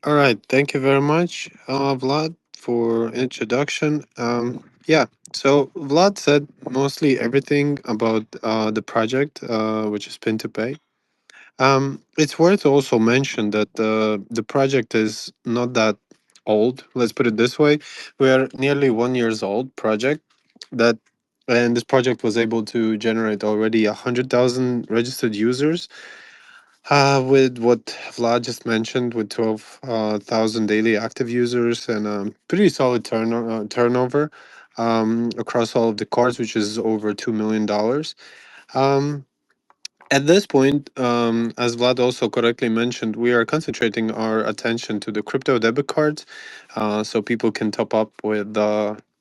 All right. Thank you very much, Vlad, for introduction. Yeah. So Vlad said mostly everything about the project, which is Pintopay. It's worth also mention that the project is not that old. Let's put it this way: we are nearly 1 years old project that. And this project was able to generate already 100,000 registered users, with what Vlad just mentioned, with 12,000 daily active users and pretty solid turnover across all of the cards, which is over $2 million. Um, at this point, as Vlad also correctly mentioned, we are concentrating our attention to the crypto debit cards, so people can top up with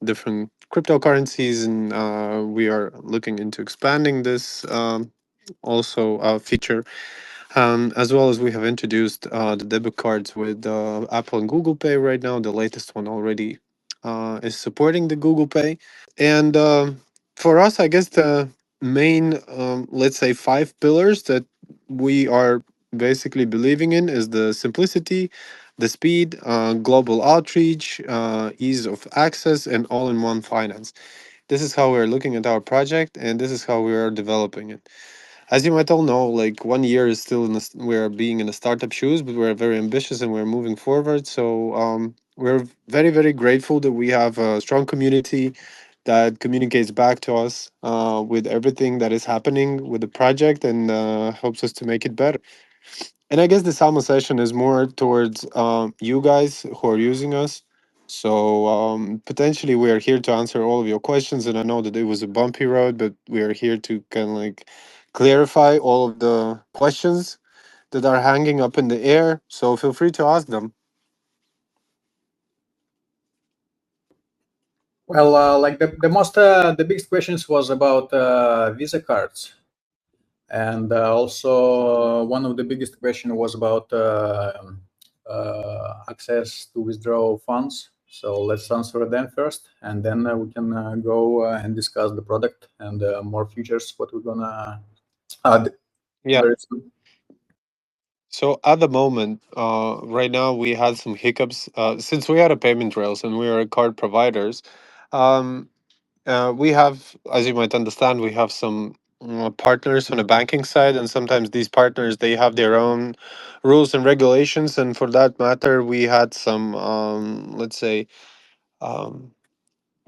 different cryptocurrencies, and we are looking into expanding this also feature, as well as we have introduced the debit cards with Apple and Google Pay right now. The latest one already is supporting the Google Pay. And for us, I guess the main, let's say, five pillars that we are basically believing in is the simplicity, the speed, global outreach, ease of access, and all in one finance. This is how we're looking at our project, and this is how we are developing it. As you might all know, like 1 year is still we're being in the startup shoes, but we're very ambitious and we're moving forward. So we're very, very grateful that we have a strong community that communicates back to us with everything that is happening with the project and helps us to make it better. And I guess the Salmo session is more towards you guys who are using us. So potentially we are here to answer all of your questions. And I know that it was a bumpy road, but we are here to kind of like clarify all of the questions that are hanging up in the air. So feel free to ask them. Well, like the biggest questions was about Visa cards, and also one of the biggest question was about access to withdraw funds. So let's answer them first, and then we can go and discuss the product and more features what we're gonna add Yeah. very soon. So at the moment, right now we had some hiccups since we had a payment rails and we are card providers. Um, we have, as you might understand, we have some partners on the banking side, and sometimes these partners they have their own rules and regulations. And for that matter, we had some, let's say, um,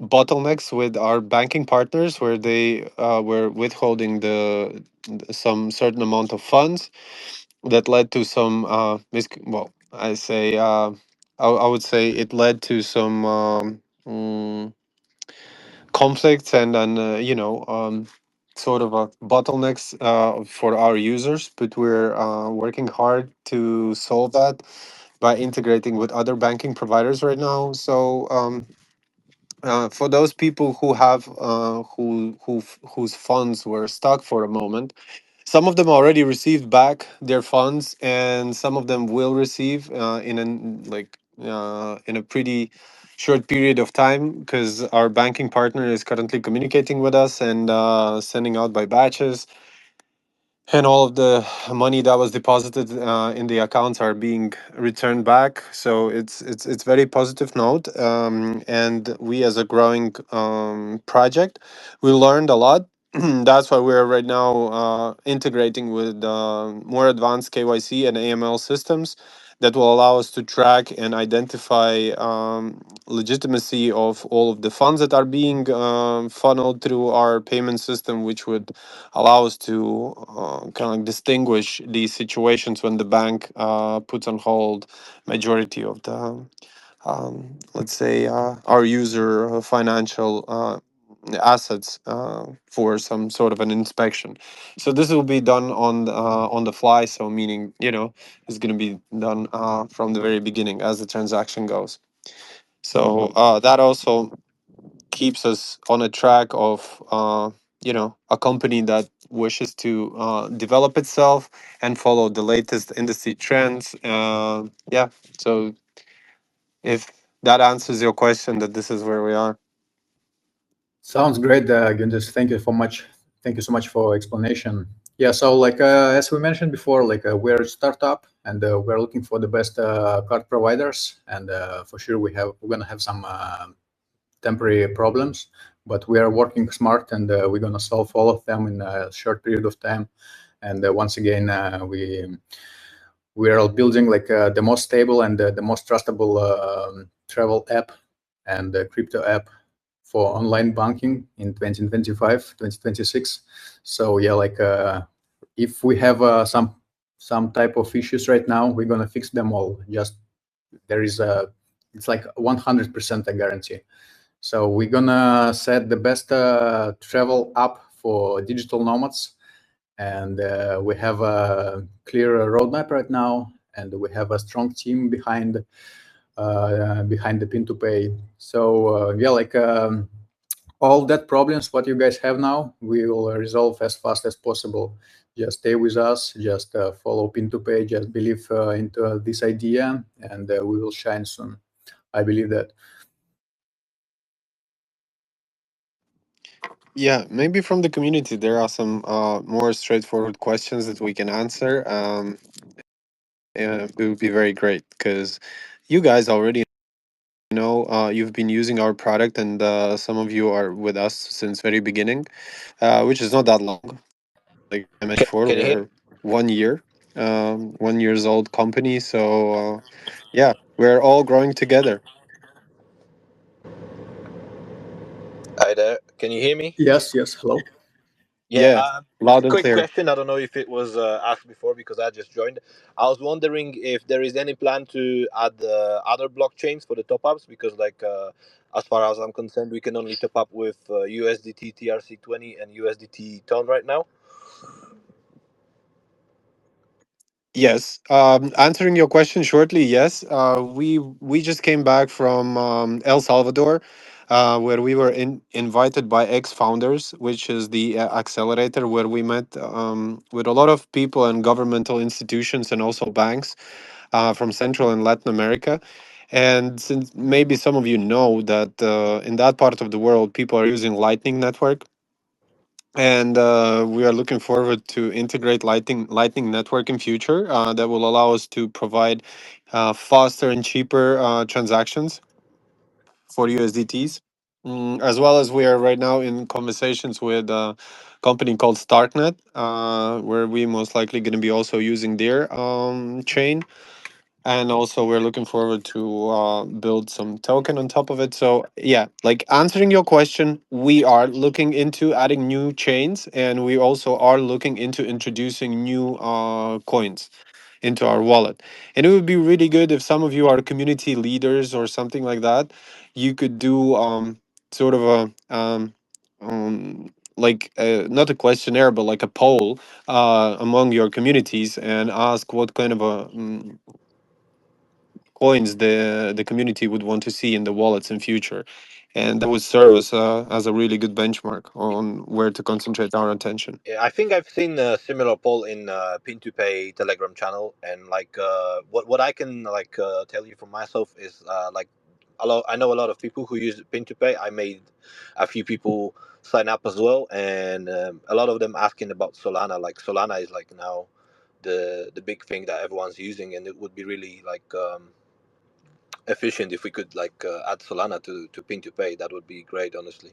bottlenecks with our banking partners, where they were withholding some certain amount of funds that led to some well, I say, I would say it led to some. Conflicts and sort of bottlenecks for our users, but we're working hard to solve that by integrating with other banking providers right now. So for those people who have whose funds were stuck for a moment, some of them already received back their funds, and some of them will receive in a pretty short period of time, because our banking partner is currently communicating with us and sending out by batches, and all of the money that was deposited in the accounts are being returned back. So it's very positive note, and we as a growing project, we learned a lot. That's why we're right now integrating with more advanced KYC and AML systems that will allow us to track and identify legitimacy of all of the funds that are being funneled through our payment system, which would allow us to kind of like distinguish these situations when the bank puts on hold majority of the, let's say, our user financial assets for some sort of an inspection. So this will be done on the fly. So meaning, it's going to be done from the very beginning as the transaction goes. So that also keeps us on a track of a company that wishes to develop itself and follow the latest industry trends. Yeah, so if that answers your question, that this is where we are. Sounds great, Gundes. Thank you so much. Thank you so much for explanation. Yeah, so like as we mentioned before, like we're a startup and we're looking for the best card providers. And for sure, we're gonna have some temporary problems, but we are working smart, and we're gonna solve all of them in a short period of time. And once again, we are building like the most stable and the most trustable travel app and crypto app for online banking in 2025, 2026. So yeah, like if we have some type of issues right now, we're gonna fix them all. Just there is a, it's like 100% a guarantee. So we're gonna set the best travel app for digital nomads, and we have a clear roadmap right now, and we have a strong team behind the Pintopay. So yeah, like all that problems what you guys have now, we will resolve as fast as possible. Just stay with us, just follow Pintopay, just believe into this idea, and we will shine soon. I believe that. Yeah, maybe from the community there are some more straightforward questions that we can answer. It would be very great because you guys already know you've been using our product, and some of you are with us since very beginning, which is not that long. Like I mentioned before, Can you hear? we're 1 year, 1 years old company. So yeah, we're all growing together. Hi there. Can you hear me? Yes, yes, hello. Yeah. Yeah, loud and Quick clear. question. I don't know if it was asked before because I just joined. I was wondering if there is any plan to add other blockchains for the top ups because, like, as far as I'm concerned, we can only top up with USDT TRC20 and USDT Tone right now. Yes. Answering your question shortly, yes. We just came back from El Salvador, where we were invited by ex founders, which is the accelerator where we met with a lot of people and governmental institutions and also banks from Central and Latin America. And since maybe some of you know that in that part of the world, people are using Lightning Network, and we are looking forward to integrate Lightning Network in future that will allow us to provide faster and cheaper transactions for USDTs. As well as we are right now in conversations with a company called Starknet, where we most likely going to be also using their chain, and also we're looking forward to build some token on top of it. So yeah, like answering your question, we are looking into adding new chains, and we also are looking into introducing new coins into our wallet. And it would be really good if some of you are community leaders or something like that, you could do sort of a like not a questionnaire but like a poll among your communities, and ask what kind of a coins the community would want to see in the wallets in future, and that would serve us as a really good benchmark on where to concentrate our attention. Yeah, I think I've seen a similar poll in Pin2Pay Telegram channel, and like what I can like tell you for myself is like a lot. I know a lot of people who use Pin2Pay. I made a few people sign up as well, and a lot of them asking about Solana. Like Solana is like now the big thing that everyone's using, and it would be really like efficient if we could like add Solana to Pin2Pay. That would be great, honestly.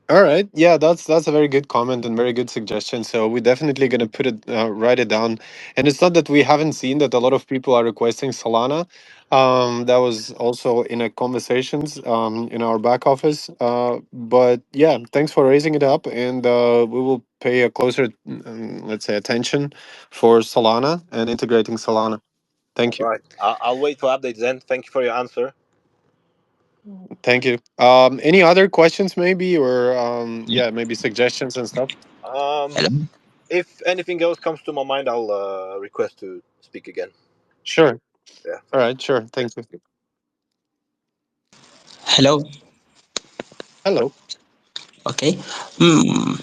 All right, yeah, that's a very good comment and very good suggestion. So we're definitely going to put it write it down. And it's not that we haven't seen that a lot of people are requesting Solana. That was also in a conversations in our back office. But yeah, thanks for raising it up, and we will pay a closer let's say attention for Solana and integrating Solana. Thank you. Right. I'll wait for updates then. Thank you for your answer. Thank you. Any other questions, maybe, or yeah, maybe suggestions and stuff? Um, Hello. if anything else comes to my mind, I'll request to speak again. Sure. Yeah. All right. Sure. Thank you. Hello. Hello. Okay. Hmm.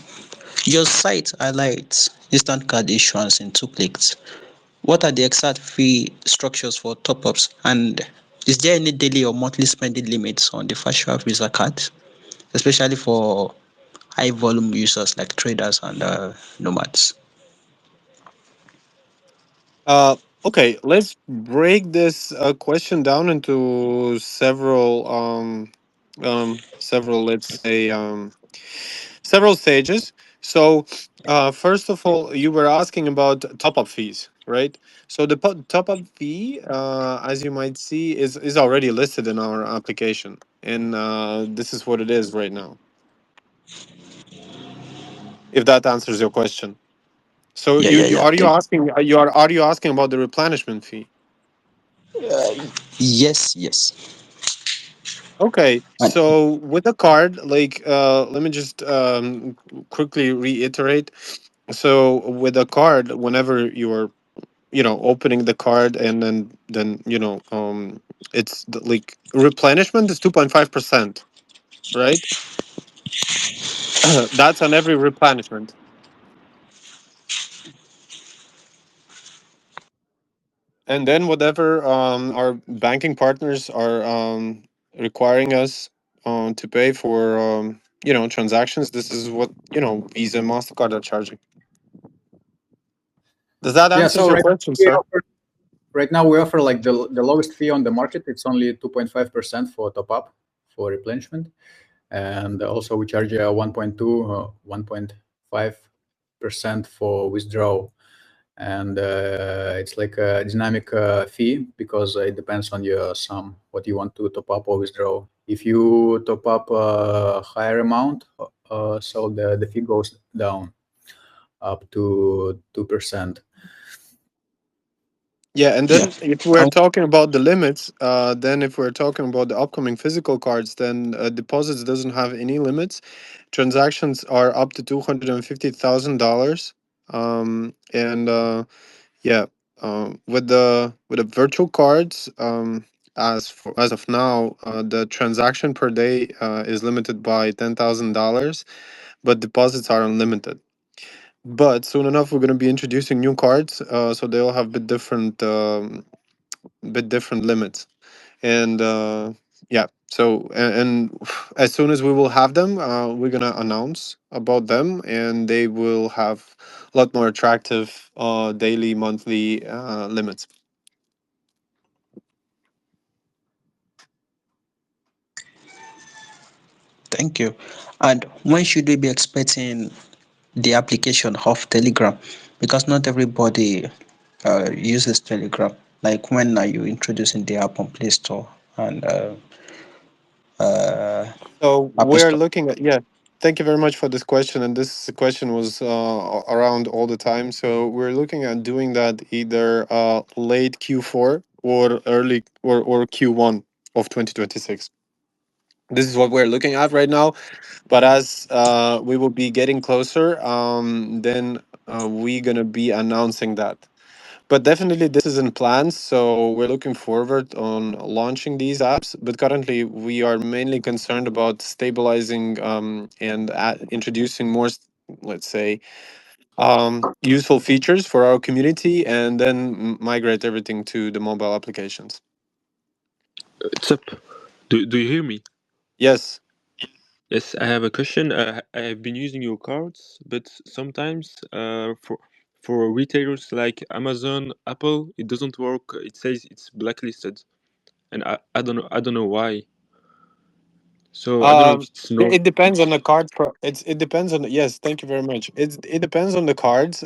Your site highlights instant card issuance in 2 clicks. What are the exact fee structures for top-ups? And is there any daily or monthly spending limits on the virtual Visa card, especially for high volume users like traders and nomads? Uh, okay, let's break this question down into several, let's say, several stages. So, first of all, you were asking about top-up fees, right? So the top-up fee, as you might see, is already listed in our application, and this is what it is right now. If that answers your question. So Yeah, yeah, you yeah. are you asking are you asking about the replenishment fee? Yes, yes. Okay, And so with a card, like let me just quickly reiterate. So with a card, whenever you're opening the card and then it's like replenishment is 2.5%, right? That's on every replenishment. And then whatever our banking partners are requiring us to pay for transactions, this is what Visa and Mastercard are charging. Does that Yeah. answer So your question, we sir? offer, right now we offer like the lowest fee on the market. It's only 2.5% for top up for replenishment, and also we charge 1.5% for withdrawal. And it's like a dynamic fee because it depends on your sum, what you want to top up or withdraw. If you top up a higher amount, so the fee goes down up to 2%. Yeah, and yeah, then if we're and talking about the limits, then if we're talking about the upcoming physical cards, then deposits doesn't have any limits. Transactions are up to $250,000, and yeah, with the virtual cards, as of now, the transaction per day is limited by $10,000, but deposits are unlimited. But soon enough, we're going to be introducing new cards, so they'll have bit different limits, and yeah. So and as soon as we will have them, we're gonna announce about them, and they will have a lot more attractive daily, monthly limits. thank you. And when should we be expecting the application of Telegram? Because not everybody uses Telegram. Like when are you introducing the app on Play Store and uh, So Apple we're Store? looking at, yeah. Thank you very much for this question, and this question was around all the time. So we're looking at doing that either late Q4 or early or Q1 of 2026. This is what we're looking at right now. But as we will be getting closer, then we're gonna be announcing that. But definitely, this is in plans. So we're looking forward on launching these apps. But currently, we are mainly concerned about stabilizing and introducing more, let's say, useful features for our community, and then migrate everything to the mobile applications. What's up? Do you hear me? Yes. Yes, I have a question. I have been using your cards, but sometimes for retailers like Amazon, Apple, it doesn't work. It says it's blacklisted, and I don't know why. So I don't know if Um, it's it, normal. it depends on the card. It depends on yes. Thank you very much. It depends on the cards.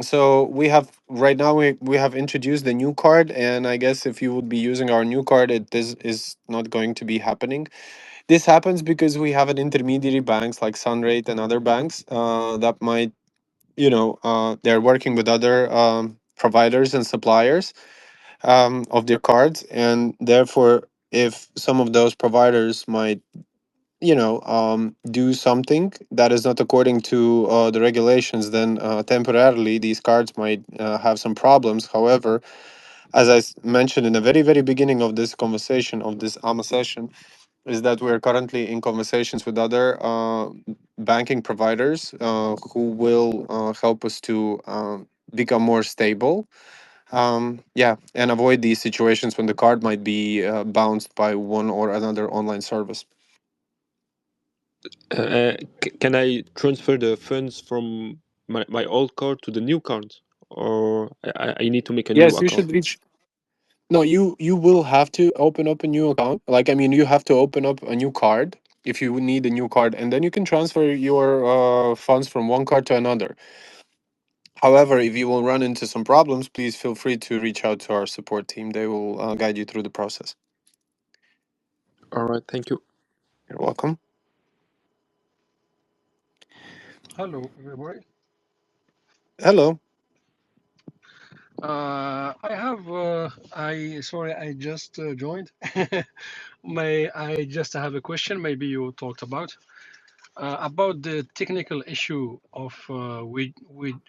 So we have right now we have introduced the new card, and I guess if you would be using our new card, it is not going to be happening. This happens because we have an intermediary banks like Sunrate and other banks that might they're working with other providers and suppliers of their cards, and therefore if some of those providers might do something that is not according to the regulations, then temporarily these cards might have some problems. However, as mentioned in the very, very beginning of this conversation, of this AMA session, is that we're currently in conversations with other banking providers who will help us to become more stable. Yeah, and avoid these situations when the card might be bounced by one or another online service. Can I transfer the funds from my old card to the new card? or I need to make a new Yes, you account? should reach. No, you will have to open up a new account. Like, I mean, you have to open up a new card if you need a new card, and then you can transfer your funds from one card to another. However, if you will run into some problems, please feel free to reach out to our support team. They will guide you through the process. All right, thank you. You're welcome. Hello, everybody. Hello. I have I sorry I just joined. I just have a question. Maybe you talked about the technical issue of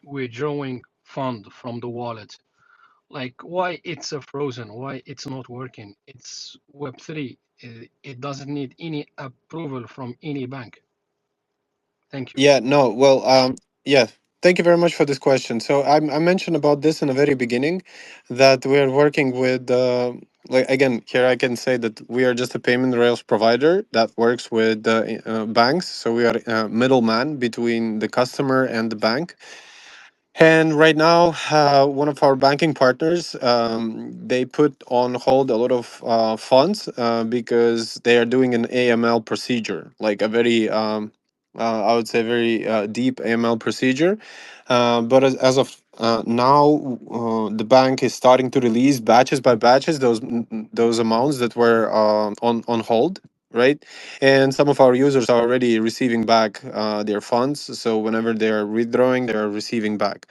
withdrawing fund from the wallet. Like why it's frozen, why it's not working. It's Web3. It doesn't need any approval from any bank. Thank you. Yeah, no, well, yeah, thank you very much for this question. So I mentioned about this in the very beginning that we are working with, like, again, here I can say that we are just a payment rails provider that works with banks. So we are a middleman between the customer and the bank. And right now, one of our banking partners, they put on hold a lot of funds because they are doing an AML procedure, like a very, I would say, very deep AML procedure. But as of now, the bank is starting to release batches by batches those amounts that were on hold, right? And some of our users are already receiving back their funds. So whenever they are withdrawing, they are receiving back.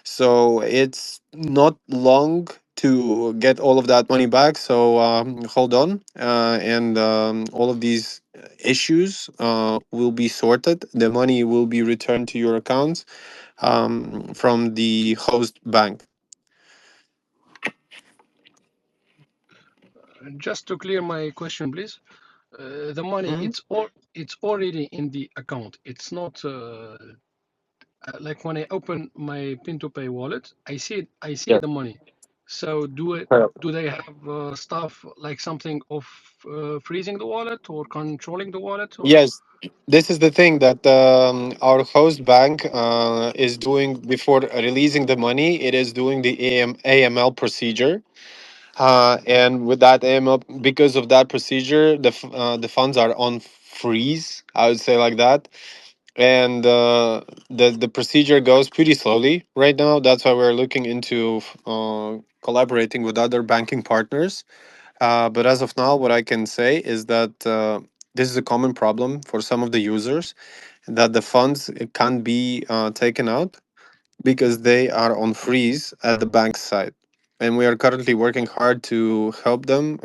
So it's not long to get all of that money back. So hold on, and all of these issues will be sorted. The money will be returned to your accounts from the host bank. Just to clear my question, please. The money Mhm. it's already in the account. It's not like when I open my Pintopay wallet, I see Yes. the money. So Correct. do they have stuff like something of freezing the wallet or controlling the wallet or Yes, this is the thing that our host bank is doing before releasing the money. It is doing the AML procedure. And with that AML, because of that procedure, the funds are on freeze. I would say like that, and the procedure goes pretty slowly right now. That's why we're looking into collaborating with other banking partners. But as of now, what I can say is that this is a common problem for some of the users that the funds can't be taken out because they are on freeze at the bank side. And we are currently working hard to help them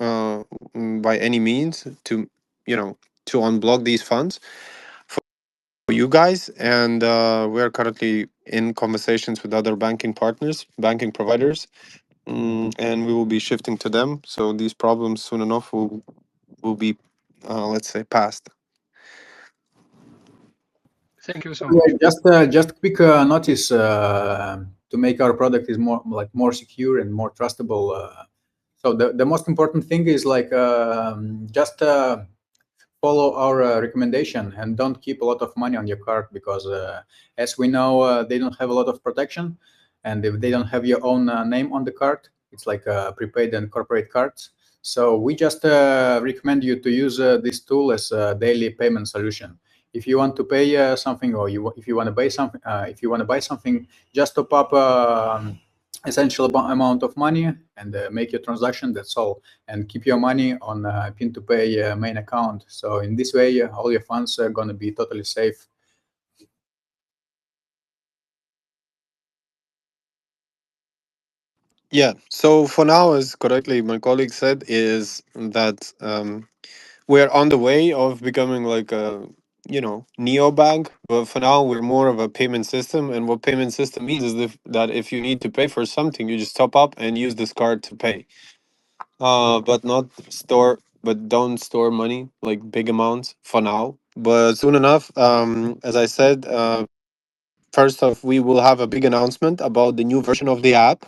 by any means to, you know, to unblock these funds for you guys. And we are currently in conversations with other banking partners, banking providers, and we will be shifting to them. So these problems soon enough will be, let's say, past. thank you so Yeah, much. just quick notice to make our product is more secure and more trustable. So the most important thing is like just follow our recommendation and don't keep a lot of money on your card because as we know they don't have a lot of protection, and if they don't have your own name on the card, it's like prepaid and corporate cards. So we just recommend you to use this tool as a daily payment solution. If you want to pay something, or if you want to buy something, just top up essential amount of money and make your transaction. That's all, and keep your money on Pin2Pay main account. So in this way, all your funds are going to be totally safe. Yeah. So for now, as correctly my colleague said, is that we're on the way of becoming like a, neobank. But for now, we're more of a payment system. And what payment system means is that if you need to pay for something, you just top up and use this card to pay. But not store, but don't store money like big amounts for now. But soon enough, as I said, first off, we will have a big announcement about the new version of the app.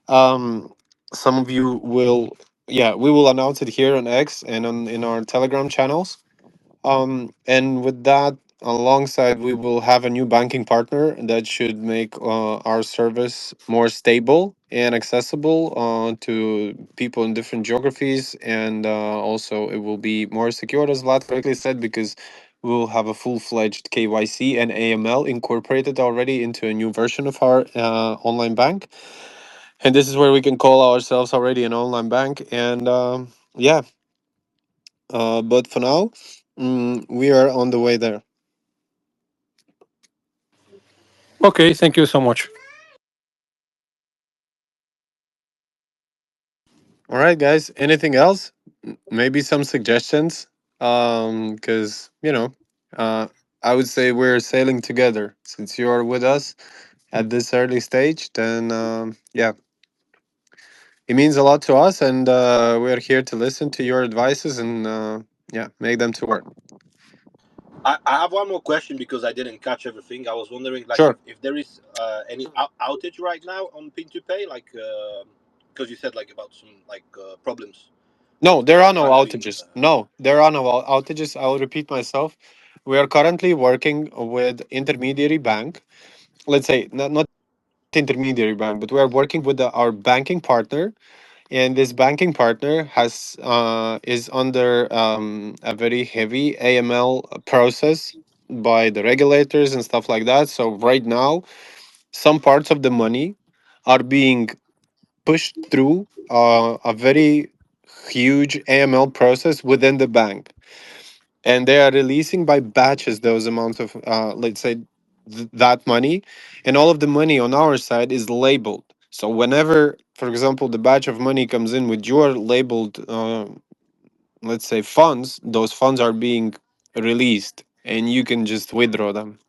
um some of you will, yeah, we will announce it here on X and on in our Telegram channels. And with that, alongside, we will have a new banking partner that should make our service more stable and accessible to people in different geographies. And also, it will be more secure, as Vlad correctly said, because we will have a full-fledged KYC and AML incorporated already into a new version of our online bank. And this is where we can call ourselves already an online bank. And yeah, but for now, we are on the way there. Okay, thank you so much. All right, guys. Anything else? Maybe some suggestions? Because uh, I would say we're sailing together. Since you are with us at this early stage, then yeah, it means a lot to us, and we're here to listen to your advices and yeah, make them to work. I have one more question because I didn't catch everything. I was wondering, like, Sure. if there is any outage right now on Pin2Pay, like, because you said like about some like problems No, there are no handling. outages. No, there are no outages. I will repeat myself. We are currently working with intermediary bank. Let's say not intermediary bank, but we are working with our banking partner, and this banking partner has is under a very heavy AML process by the regulators and stuff like that. So right now, some parts of the money are being pushed through a very huge AML process within the bank, and they are releasing by batches those amounts of let's say that money, and all of the money on our side is labeled. So whenever, for example, the batch of money comes in with your labeled let's say funds, those funds are being released and you can just withdraw them.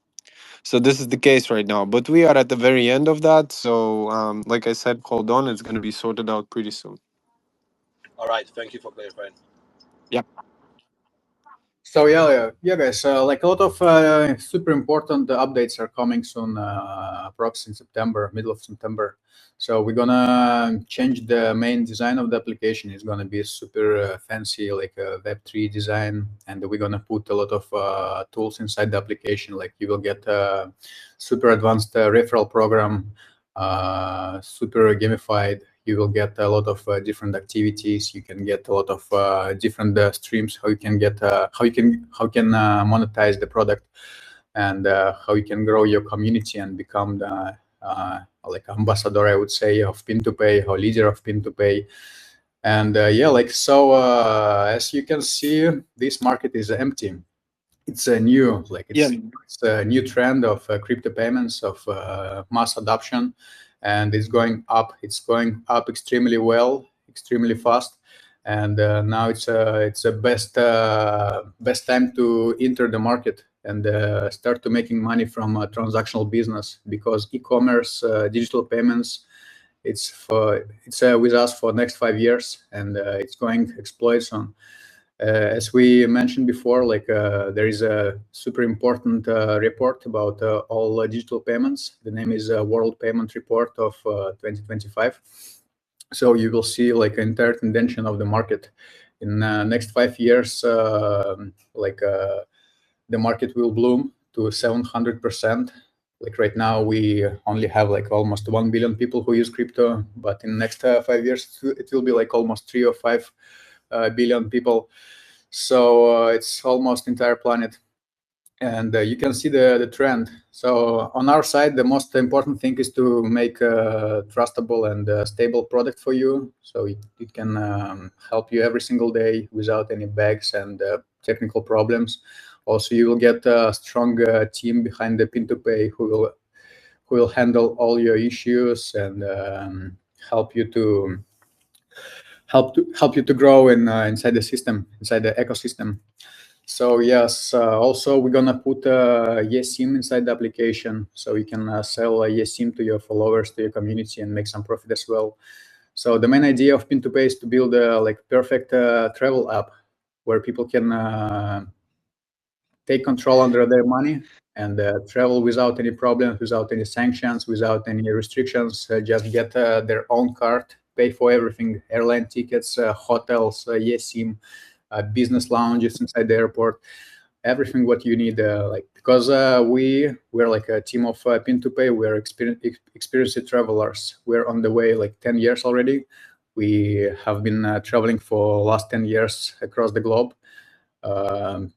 So this is the case right now, but we are at the very end of that. So like I said, hold on, it's going to be sorted out pretty soon. All right, thank you for clarifying. Yep. So yeah, guys. Like a lot of super important updates are coming soon, approx in September, middle of September. So we're gonna change the main design of the application. It's gonna be super fancy, like a Web3 design, and we're gonna put a lot of tools inside the application. Like you will get a super advanced referral program, super gamified. You will get a lot of different activities. You can get a lot of different streams. How you can get how can monetize the product, and how you can grow your community and become the like ambassador, I would say, of Pin2Pay or leader of Pin2Pay. And yeah, like so, as you can see, this market is empty. It's a new Yeah. it's a new trend of crypto payments, of mass adoption, and it's going up. It's going up extremely well, extremely fast, and now it's a best time to enter the market and start to making money from transactional business, because e-commerce, digital payments, it's with us for next 5 years, and it's going to explode soon. As we mentioned before, like there is a super important report about all digital payments. The name is World Payment Report of 2025. So you will see like an entire tendency of the market in next 5 years. The market will bloom to 700%. Like right now, we only have like almost 1 billion people who use crypto, but in next 5 years, it will be like almost 3 or 5 billion people. So it's almost entire planet, and you can see the trend. So on our side, the most important thing is to make a trustable and stable product for you, so it can help you every single day without any bugs and technical problems. Also, you will get a strong team behind the Pin2Pay who will handle all your issues and help you to help you to grow inside the system, inside the ecosystem. So yes, also we're gonna put a eSIM inside the application, so you can sell a eSIM to your followers, to your community, and make some profit as well. So the main idea of Pin2Pay is to build a like perfect travel app where people can take control under their money and travel without any problems, without any sanctions, without any restrictions. Just get their own card, pay for everything: airline tickets, hotels, eSIM, business lounges inside the airport, everything what you need, like, because we're like a team of Pintopay. We're experienced travelers. We're on the way like 10 years already. We have been traveling for last 10 years across the globe.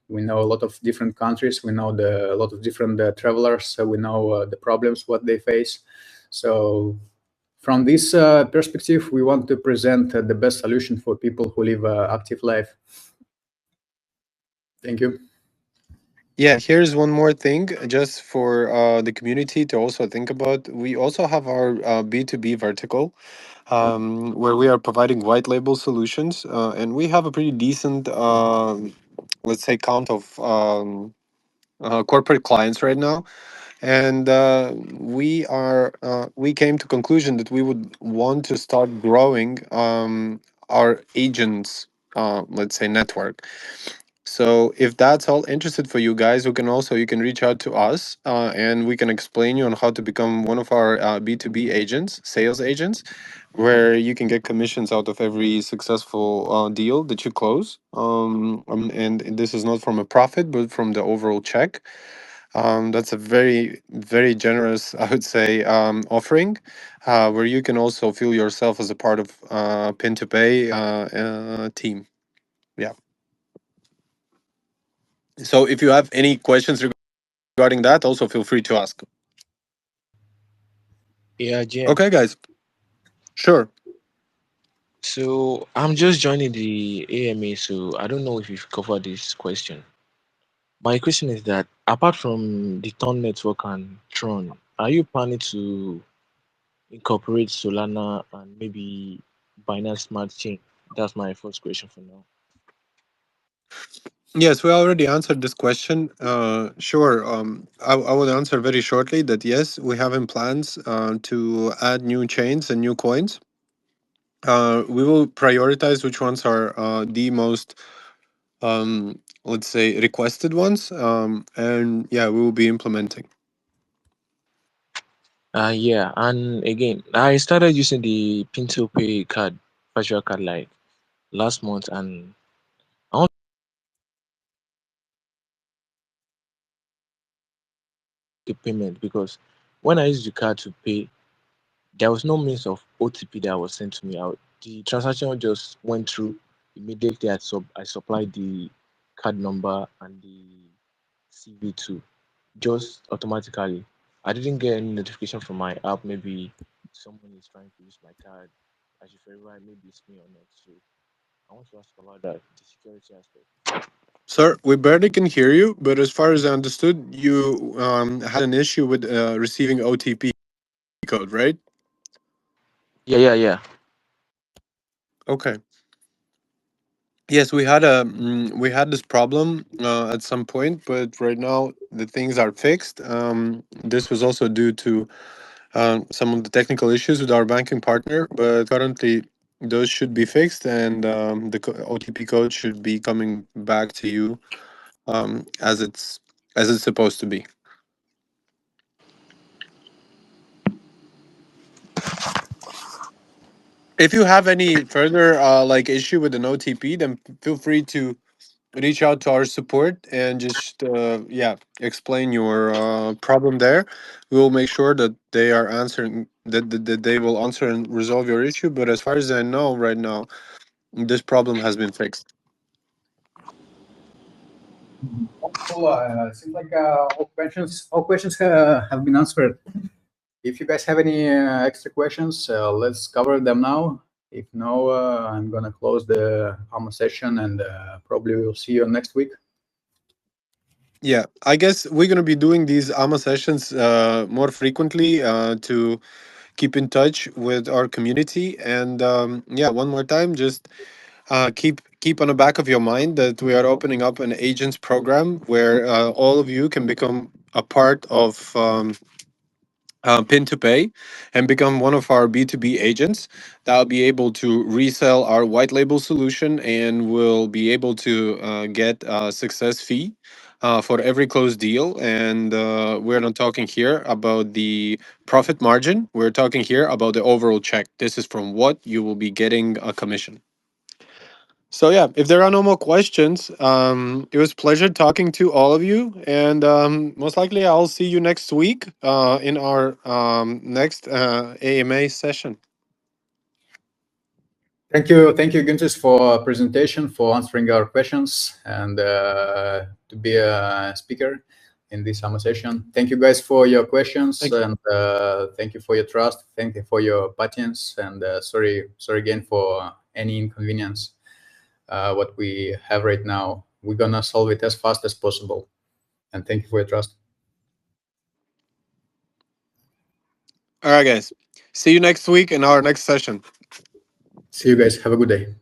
We know a lot of different countries. We know a lot of different travelers. So we know the problems what they face. So from this perspective, we want to present the best solution for people who live active life. Thank you. Yeah, here's one more thing just for the community to also think about. We also have our B2B vertical where we are providing white label solutions, and we have a pretty decent, let's say, count of corporate clients right now. And we came to conclusion that we would want to start growing our agents, let's say, network. So if that's all interested for you guys, you can reach out to us, and we can explain you on how to become one of our B2B agents, sales agents, where you can get commissions out of every successful deal that you close. And this is not from a profit, but from the overall check. That's a very, very generous, I would say, offering, where you can also feel yourself as a part of Pin to Pay team. Yeah. So if you have any questions regarding that, also feel free to ask. Yeah, Jim. Okay, guys. Sure. So I'm just joining the AMA, so I don't know if you've covered this question. My question is that apart from the Ton network and Tron, are you planning to incorporate Solana and maybe Binance Smart Chain? That's my first question for now. Yes, we already answered this question. Sure. I will answer very shortly that yes, we have in plans to add new chains and new coins. We will prioritize which ones are the most, let's say, requested ones. And yeah, we will be implementing. Yeah, and again, I started using the Pintopay card, virtual card, like last month, and I want the payment because when I used the card to pay, there was no means of OTP that was sent to me. The transaction just went through immediately. I supplied the card number and the CV2 just automatically. I didn't get any notification from my app. Maybe someone is trying to use my card. I should verify maybe it's me or not. So I want to ask about that, the security aspect. Sir, we barely can hear you, but as far as I understood, you had an issue with receiving OTP code, right? Yeah. Okay. Yes, we had this problem at some point, but right now the things are fixed. This was also due to some of the technical issues with our banking partner, but currently those should be fixed, and OTP code should be coming back to you as it's supposed to be. If you have any further like issue with an OTP, then feel free to reach out to our support and just explain your problem there. We will make sure that they are answering that they will answer and resolve your issue. But as far as I know right now, this problem has been fixed. Cool. Seems like all questions have been answered. If you guys have any extra questions, let's cover them now. If no, I'm gonna close the AMA session, and probably we'll see you next week. Yeah, I guess we're gonna be doing these AMA sessions more frequently to keep in touch with our community. And one more time, just keep on the back of your mind that we are opening up an agents program where all of you can become a part of Pin to Pay and become one of our B2B agents that'll be able to resell our white label solution and will be able to get a success fee for every closed deal. And we're not talking here about the profit margin, we're talking here about the overall check. This is from what you will be getting a commission. So yeah, if there are no more questions, it was pleasure talking to all of you, and most likely I'll see you next week in our next AMA session. Thank you, Guntis, for presentation, for answering our questions, and to be a speaker in this summer session. Thank you guys for your questions, and thank you for your trust. Thank you for your patience, and sorry again for any inconvenience. What we have right now, we're gonna solve it as fast as possible. And thank you for your trust. All right, guys. See you next week in our next session. See you guys. Have a good day.